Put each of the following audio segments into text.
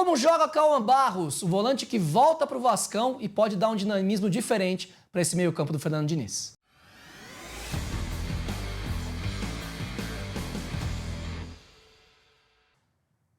como joga Cauã Barros, o volante que volta para o Vascão e pode dar um dinamismo diferente para esse meio-campo do Fernando Diniz.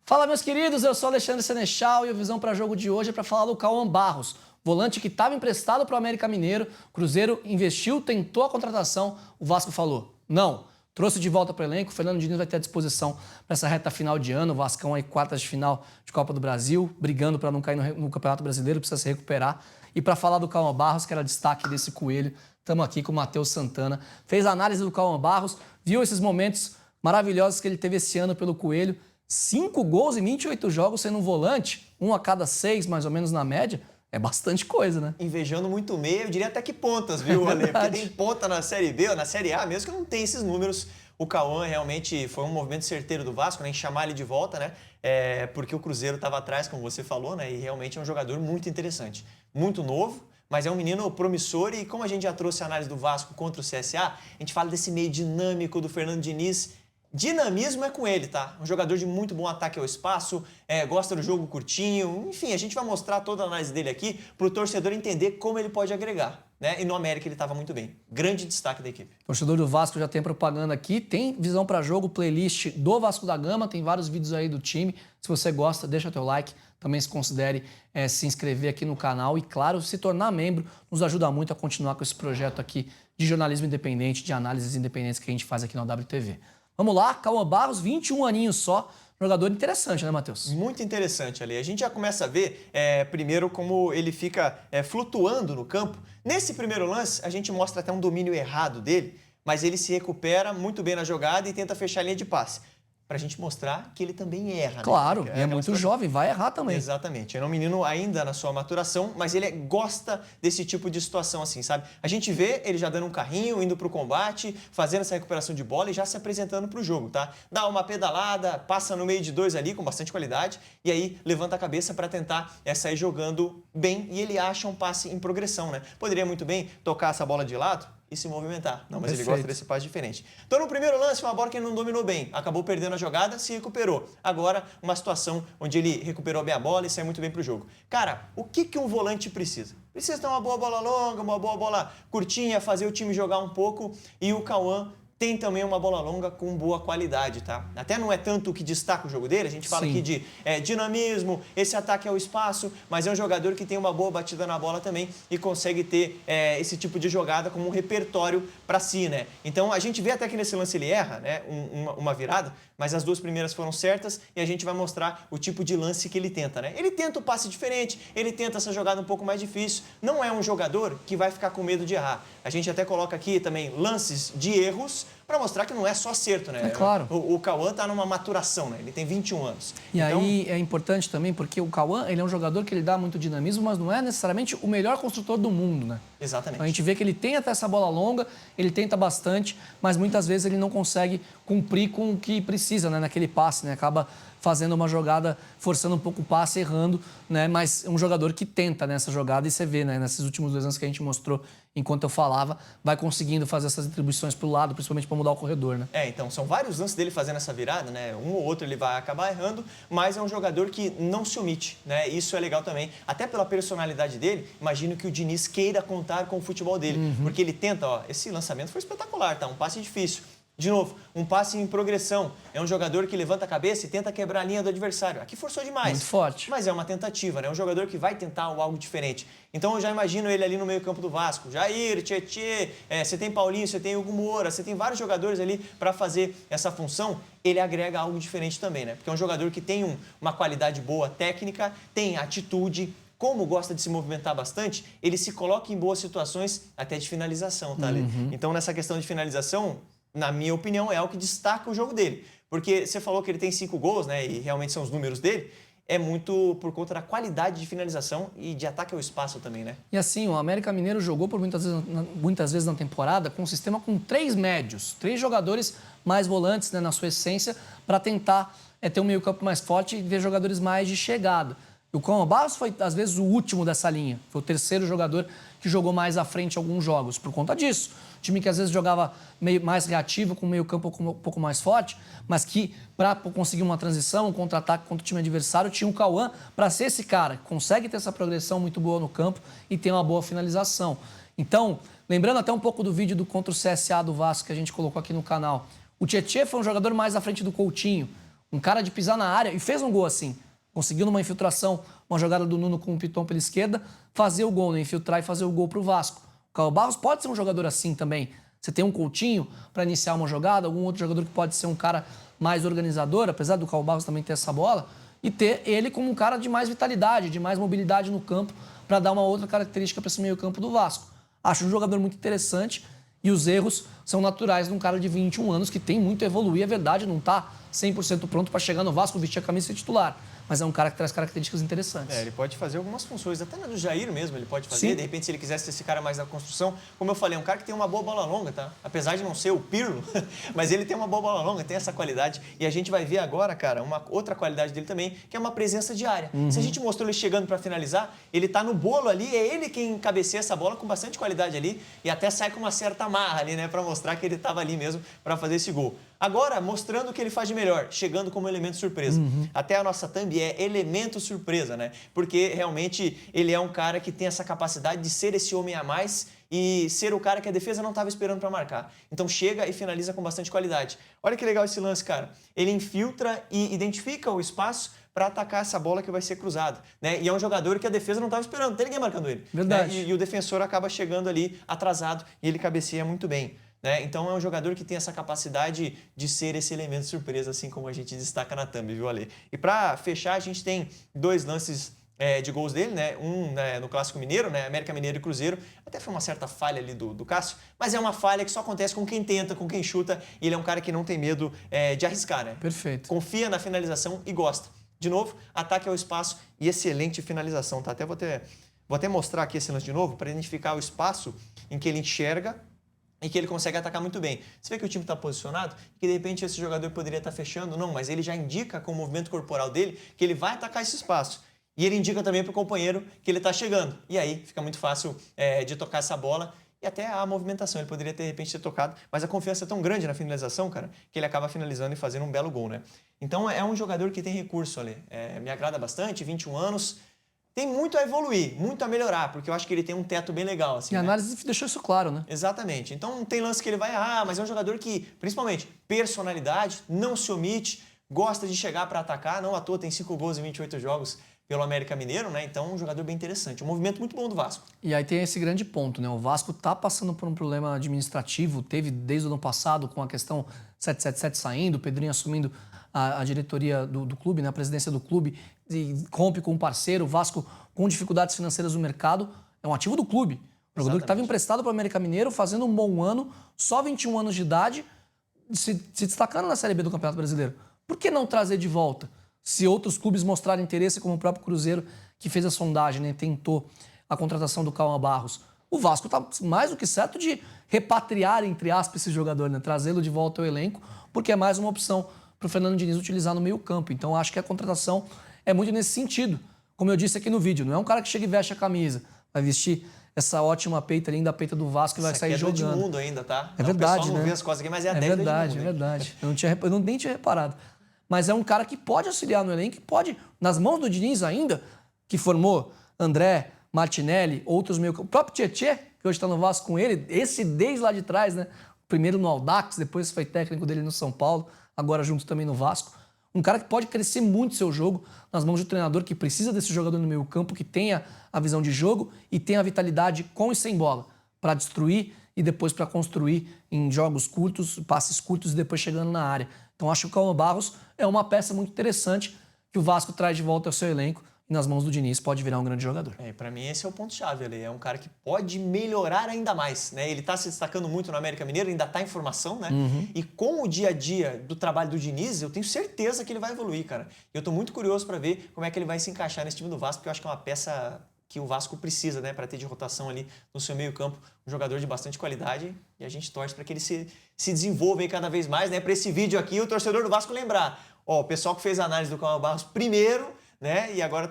Fala, meus queridos, eu sou Alexandre Senechal e o Visão para Jogo de hoje é para falar do Cauã Barros, volante que estava emprestado para o América Mineiro. O Cruzeiro investiu, tentou a contratação, o Vasco falou não. Trouxe de volta para o elenco, o Fernando Diniz vai ter à disposição para essa reta final de ano. O Vascão aí, quartas de final de Copa do Brasil, brigando para não cair no Campeonato Brasileiro, precisa se recuperar. E para falar do Cauã Barros, que era destaque desse coelho, estamos aqui com o Matheus Santana. Fez a análise do Cauã Barros, viu esses momentos maravilhosos que ele teve esse ano pelo Coelho. 5 gols em 28 jogos sendo um volante, 1 a cada 6, mais ou menos na média. É bastante coisa, né? Invejando muito meio, eu diria até que pontas, viu, Ale? Porque tem ponta na Série B ou na Série A mesmo que não tem esses números. O Cauã realmente foi um movimento certeiro do Vasco, né? Em chamar ele de volta, né? Porque o Cruzeiro estava atrás, como você falou, né? E realmente é um jogador muito interessante. Muito novo, mas é um menino promissor e como a gente já trouxe a análise do Vasco contra o CSA, a gente fala desse meio dinâmico do Fernando Diniz. Dinamismo é com ele, tá? Um jogador de muito bom ataque ao espaço, gosta do jogo curtinho, enfim, a gente vai mostrar toda a análise dele aqui para o torcedor entender como ele pode agregar, né? E no América ele estava muito bem. Grande destaque da equipe. O torcedor do Vasco já tem propaganda aqui, tem Visão para Jogo, playlist do Vasco da Gama, tem vários vídeos aí do time. Se você gosta, deixa teu like, também se considere se inscrever aqui no canal e, claro, se tornar membro nos ajuda muito a continuar com esse projeto aqui de jornalismo independente, de análises independentes que a gente faz aqui na WTV. Vamos lá, Cauã Barros, 21 aninhos só, jogador interessante, né, Matheus? Muito interessante, Ali. A gente já começa a ver, primeiro, como ele fica flutuando no campo. Nesse primeiro lance, a gente mostra até um domínio errado dele, mas ele se recupera muito bem na jogada e tenta fechar a linha de passe. Pra gente mostrar que ele também erra. Claro, né? E é muito jovem, vai errar também. Exatamente. Ele é um menino ainda na sua maturação, mas ele gosta desse tipo de situação assim, sabe? A gente vê ele já dando um carrinho, indo pro combate, fazendo essa recuperação de bola e já se apresentando pro jogo, tá? Dá uma pedalada, passa no meio de 2 ali com bastante qualidade e aí levanta a cabeça para tentar sair jogando bem e ele acha um passe em progressão, né? Poderia muito bem tocar essa bola de lado e se movimentar. Não, mas Perfeito. Ele gosta desse passe diferente. Então, no primeiro lance, uma bola que ele não dominou bem. Acabou perdendo a jogada, se recuperou. Agora, uma situação onde ele recuperou bem a bola e saiu muito bem pro jogo. Cara, o que um volante precisa? Precisa ter uma boa bola longa, uma boa bola curtinha, fazer o time jogar um pouco. E o Cauã tem também uma bola longa com boa qualidade, tá? Até não é tanto o que destaca o jogo dele, a gente fala aqui de dinamismo, esse ataque ao espaço, mas é um jogador que tem uma boa batida na bola também e consegue ter esse tipo de jogada como um repertório para si, né? Então a gente vê até que nesse lance ele erra, né? Uma virada, mas as 2 primeiras foram certas e a gente vai mostrar o tipo de lance que ele tenta, né? Ele tenta o passe diferente, ele tenta essa jogada um pouco mais difícil, não é um jogador que vai ficar com medo de errar. A gente até coloca aqui também lances de erros, para mostrar que não é só acerto, né? É claro. O Cauã tá numa maturação, né? Ele tem 21 anos. E então aí é importante também porque o Cauã, ele é um jogador que ele dá muito dinamismo, mas não é necessariamente o melhor construtor do mundo, né? Exatamente. A gente vê que ele tem até essa bola longa, ele tenta bastante, mas muitas vezes ele não consegue cumprir com o que precisa, né? Naquele passe, né? Acaba fazendo uma jogada, forçando um pouco o passe, errando, né? Mas é um jogador que tenta nessa jogada e você vê, né? Nesses últimos 2 anos que a gente mostrou enquanto eu falava, vai conseguindo fazer essas atribuições pro lado, principalmente para mudar o corredor, né? Então, são vários lances dele fazendo essa virada, né? Um ou outro ele vai acabar errando, mas é um jogador que não se omite, né? Isso é legal também. Até pela personalidade dele, imagino que o Diniz queira contar com o futebol dele, porque ele tenta, ó, esse lançamento foi espetacular, tá? Um passe difícil. De novo, um passe em progressão. É um jogador que levanta a cabeça e tenta quebrar a linha do adversário. Aqui forçou demais. Muito forte. Mas é uma tentativa, né? É um jogador que vai tentar algo diferente. Então eu já imagino ele ali no meio-campo do Vasco. Jair, Tietê, você tem Paulinho, você tem Hugo Moura, você tem vários jogadores ali para fazer essa função. Ele agrega algo diferente também, né? Porque é um jogador que tem uma qualidade boa técnica, tem atitude. Como gosta de se movimentar bastante, ele se coloca em boas situações até de finalização, tá, Lê? Então nessa questão de finalização, na minha opinião, é o que destaca o jogo dele. Porque você falou que ele tem 5 gols, né? E realmente são os números dele. É muito por conta da qualidade de finalização e de ataque ao espaço também, né? E assim, o América Mineiro jogou por muitas vezes na temporada com um sistema com 3 médios, 3 jogadores mais volantes, né, na sua essência, para tentar ter um meio-campo mais forte e ver jogadores mais de chegada. E o Cauã Barros foi, às vezes, o último dessa linha. Foi o terceiro jogador que jogou mais à frente em alguns jogos, por conta disso. Time que às vezes jogava meio mais reativo, com o meio-campo um pouco mais forte, mas que, para conseguir uma transição, um contra-ataque contra o time adversário, tinha o Cauã para ser esse cara que consegue ter essa progressão muito boa no campo e ter uma boa finalização. Então, lembrando até um pouco do vídeo contra o CSA do Vasco que a gente colocou aqui no canal, o Tietê foi um jogador mais à frente do Coutinho, um cara de pisar na área e fez um gol assim. Conseguiu numa infiltração, uma jogada do Nuno com o Piton pela esquerda, fazer o gol, né? Infiltrar e fazer o gol para o Vasco. O Cauã Barros pode ser um jogador assim também. Você tem um Coutinho para iniciar uma jogada, algum outro jogador que pode ser um cara mais organizador, apesar do Cauã Barros também ter essa bola, e ter ele como um cara de mais vitalidade, de mais mobilidade no campo, para dar uma outra característica para esse meio-campo do Vasco. Acho um jogador muito interessante e os erros são naturais de um cara de 21 anos que tem muito a evoluir. É verdade, não está 100% pronto para chegar no Vasco, vestir a camisa e ser titular. Mas é um cara que traz características interessantes. Ele pode fazer algumas funções, até na do Jair mesmo ele pode fazer. Sim. De repente, se ele quisesse ter esse cara mais da construção. Como eu falei, é um cara que tem uma boa bola longa, tá? Apesar de não ser o Pirlo, mas ele tem uma boa bola longa, tem essa qualidade. E a gente vai ver agora, cara, uma outra qualidade dele também, que é uma presença de área. Se a gente mostrou ele chegando para finalizar, ele tá no bolo ali, é ele quem cabeceia essa bola com bastante qualidade ali e até sai com uma certa marra ali, né? Para mostrar que ele tava ali mesmo para fazer esse gol. Agora, mostrando o que ele faz de melhor, chegando como elemento surpresa. Até a nossa thumb é elemento surpresa, né? Porque realmente ele é um cara que tem essa capacidade de ser esse homem a mais e ser o cara que a defesa não estava esperando para marcar. Então chega e finaliza com bastante qualidade. Olha que legal esse lance, cara. Ele infiltra e identifica o espaço para atacar essa bola que vai ser cruzada, né? E é um jogador que a defesa não estava esperando, não tem ninguém marcando ele. Verdade. Né? E o defensor acaba chegando ali atrasado e ele cabeceia muito bem. Né? Então é um jogador que tem essa capacidade de ser esse elemento surpresa, assim como a gente destaca na thumb, viu, Ale? E para fechar, a gente tem dois lances de gols dele, né? Um no Clássico Mineiro, né? América Mineiro e Cruzeiro. Até foi uma certa falha ali do Cássio, mas é uma falha que só acontece com quem tenta, com quem chuta. E ele é um cara que não tem medo de arriscar, né? Perfeito. Confia na finalização e gosta. De novo, ataque ao espaço e excelente finalização, tá? Vou até mostrar aqui esse lance de novo para identificar o espaço em que ele enxerga e que ele consegue atacar muito bem. Você vê que o time está posicionado e que de repente esse jogador poderia estar fechando? Não, mas ele já indica com o movimento corporal dele que ele vai atacar esse espaço. E ele indica também para o companheiro que ele está chegando. E aí fica muito fácil de tocar essa bola e até a movimentação. Ele poderia de repente ter tocado, mas a confiança é tão grande na finalização, cara, que ele acaba finalizando e fazendo um belo gol, né? Então é um jogador que tem recurso ali. Me agrada bastante, 21 anos. Tem muito a evoluir, muito a melhorar, porque eu acho que ele tem um teto bem legal. Assim, E a análise deixou isso claro, né? Exatamente. Então tem lance que ele vai errar, mas é um jogador que, principalmente, personalidade, não se omite, gosta de chegar para atacar, não à toa tem 5 gols em 28 jogos pelo América Mineiro, né? Então um jogador bem interessante, um movimento muito bom do Vasco. E aí tem esse grande ponto, né? O Vasco tá passando por um problema administrativo, teve desde o ano passado com a questão 777 saindo, o Pedrinho assumindo a diretoria do clube, né? A presidência do clube, e rompe com um parceiro, o Vasco com dificuldades financeiras no mercado, é um ativo do clube. Um jogador que estava emprestado para o América Mineiro, fazendo um bom ano, só 21 anos de idade, se destacando na Série B do Campeonato Brasileiro. Por que não trazer de volta? Se outros clubes mostrarem interesse, como o próprio Cruzeiro, que fez a sondagem, né, tentou a contratação do Cauã Barros. O Vasco está mais do que certo de repatriar, entre aspas, esse jogador, né, trazê-lo de volta ao elenco, porque é mais uma opção para o Fernando Diniz utilizar no meio-campo. Então, acho que a contratação é muito nesse sentido. Como eu disse aqui no vídeo, não é um cara que chega e veste a camisa, vai vestir essa ótima peita, linda peita do Vasco e vai sair jogando. É do Edmundo ainda, tá? É verdade, o pessoal não né? vê as costas aqui, mas é a 10 do verdade, Edmundo. É verdade. Eu nem tinha reparado. Mas é um cara que pode auxiliar no elenco, que pode, nas mãos do Diniz ainda, que formou André, Martinelli, outros meio... O próprio Tietê, que hoje está no Vasco com ele, esse desde lá de trás, né? Primeiro no Audax, depois foi técnico dele no São Paulo, agora junto também no Vasco. Um cara que pode crescer muito seu jogo nas mãos de um treinador que precisa desse jogador no meio campo, que tenha a visão de jogo e tenha a vitalidade com e sem bola, para destruir e depois para construir em jogos curtos, passes curtos e depois chegando na área. Então acho que o Cauã Barros é uma peça muito interessante que o Vasco traz de volta ao seu elenco e nas mãos do Diniz pode virar um grande jogador. Para mim esse é o ponto-chave, ele é um cara que pode melhorar ainda mais, né? Ele está se destacando muito no América Mineiro, ainda está em formação, né? E com o dia a dia do trabalho do Diniz, eu tenho certeza que ele vai evoluir, cara. E eu estou muito curioso para ver como é que ele vai se encaixar nesse time do Vasco, porque eu acho que é uma peça que o Vasco precisa, né, para ter de rotação ali no seu meio-campo, um jogador de bastante qualidade, e a gente torce para que ele se desenvolva aí cada vez mais, né? Para esse vídeo aqui, o torcedor do Vasco lembrar, o pessoal que fez a análise do Cauã Barros primeiro né? E agora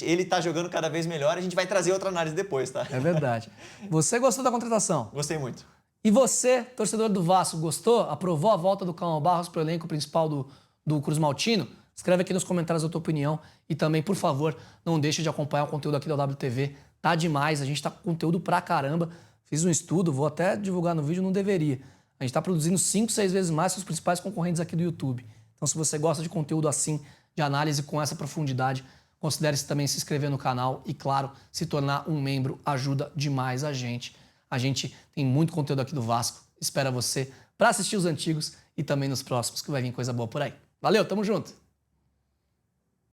ele tá jogando cada vez melhor. A gente vai trazer outra análise depois, tá? É verdade. Você gostou da contratação? Gostei muito. E você, torcedor do Vasco, gostou? Aprovou a volta do Cauã Barros para o elenco principal do Cruz Maltino? Escreve aqui nos comentários a tua opinião e também, por favor, não deixe de acompanhar o conteúdo aqui da WTV. Tá demais, a gente tá com conteúdo pra caramba. Fiz um estudo, vou até divulgar no vídeo, não deveria. A gente tá produzindo 5, 6 vezes mais que os principais concorrentes aqui do YouTube. Então, se você gosta de conteúdo assim, de análise com essa profundidade, considere-se também se inscrever no canal e, claro, se tornar um membro ajuda demais a gente. A gente tem muito conteúdo aqui do Vasco. Espera você para assistir os antigos e também nos próximos, que vai vir coisa boa por aí. Valeu, tamo junto!